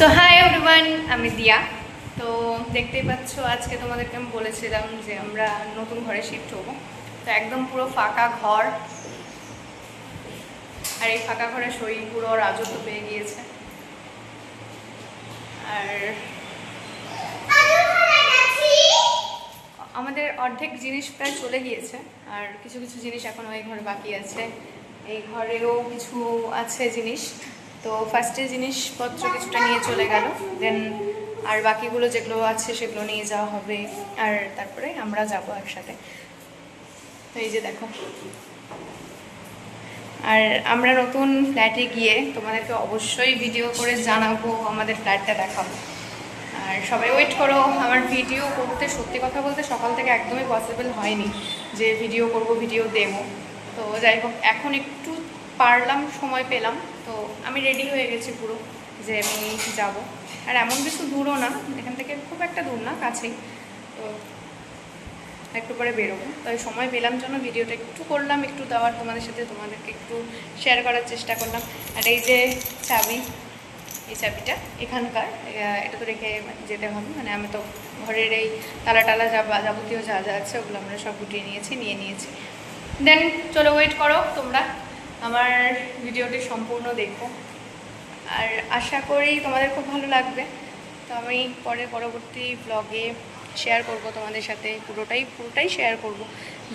So hi everyone, আমি দিয়া। তো দেখতেই পাচ্ছ, আজকে তোমাদেরকে আমি বলেছিলাম যে আমরা নতুন ঘরে শিফট হবো। তো একদম পুরো ফাঁকা ঘর, আর এই ফাঁকা ঘরে শরীর পুরো রাজত্ব পেয়ে গিয়েছে। আর আমাদের অর্ধেক জিনিস প্রায় চলে গিয়েছে, আর কিছু কিছু জিনিস এখন ওই ঘরে বাকি আছে। এই ঘরেও কিছু আছে জিনিস। তো ফার্স্টে জিনিসপত্র কিছুটা নিয়ে চলে গেল, দেন আর বাকিগুলো যেগুলো আছে সেগুলো নিয়ে যাওয়া হবে, আর তারপরে আমরা যাব একসাথে। তো এই যে দেখো, আর আমরা নতুন ফ্ল্যাটে গিয়ে তোমাদেরকে অবশ্যই ভিডিও করে জানাবো, আমাদের ফ্ল্যাটটা দেখাবো। আর সবাই ওয়েট করো। আমার ভিডিও করতে, সত্যি কথা বলতে, সকাল থেকে একদমই পসিবল হয়নি যে ভিডিও করব, ভিডিও দেব। তো যাই হোক, এখন একটু পারলাম, সময় পেলাম। তো আমি রেডি হয়ে গেছি পুরো, যে আমি যাব। আর এমন কিছু দূরও না, এখান থেকে খুব একটা দূর না, কাছেই। তো একটু পরে বেরোবো, তাই সময় পেলাম জন্য ভিডিওটা একটু করলাম, একটু দেওয়ার তোমাদের সাথে, তোমাদেরকে একটু শেয়ার করার চেষ্টা করলাম। আর এই যে চাবি, এই চাবিটা এখানকার, এটা তো রেখে যেতে হবে। মানে আমি তো ঘরের এই তালা টালা যাবতীয় যা যা আছে ওগুলো আমরা সব গুটিয়ে নিয়ে নিয়েছি। দেন চলো, ওয়েট করো তোমরা, আমার ভিডিওটি সম্পূর্ণ দেখো। আর আশা করি তোমাদের খুব ভালো লাগবে। তো আমি পরবর্তী ব্লগে শেয়ার করব তোমাদের সাথে, পুরোটাই শেয়ার করব,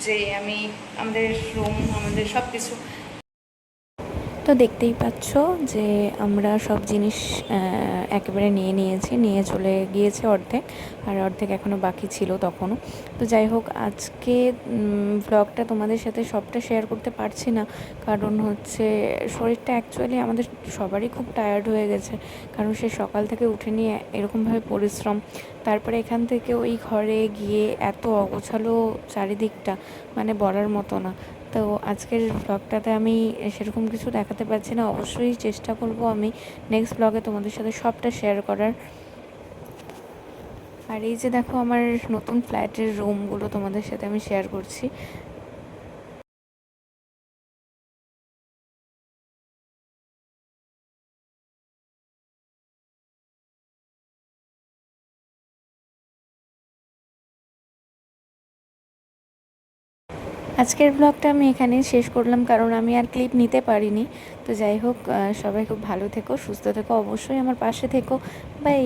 যে আমি আমাদের রুম, আমাদের সব কিছু। তো দেখতেই পাচ্ছ যে আমরা সব জিনিস একেবারে নিয়ে চলে গিয়েছে অর্ধেক, আর অর্ধেক এখনও বাকি ছিল তখনও। তো যাই হোক, আজকে ব্লগটা তোমাদের সাথে সবটা শেয়ার করতে পারছি না, কারণ হচ্ছে শরীরটা অ্যাকচুয়ালি আমাদের সবারই খুব টায়ার্ড হয়ে গেছে, কারণ সে সকাল থেকে উঠে নিয়ে এরকমভাবে পরিশ্রম, তারপরে এখান থেকে ওই ঘরে গিয়ে এত অগোছালো চারিদিকটা, মানে বলার মতো না। তো আজকের ব্লগটাতে আমি সেরকম কিছু দেখাতে পারছি না, অবশ্যই চেষ্টা করব আমি নেক্সট ব্লগে তোমাদের সাথে সবটা শেয়ার করার। আর এই যে দেখো, আমার নতুন ফ্ল্যাটের রুমগুলো তোমাদের সাথে আমি শেয়ার করছি। আজকের ব্লগটা আমি এখানেই শেষ করলাম, কারণ আমি আর ক্লিপ নিতে পারিনি। তো যাই হোক, সবাই খুব ভালো থেকো, সুস্থ থেকো, অবশ্যই আমার পাশে থেকো। বাই।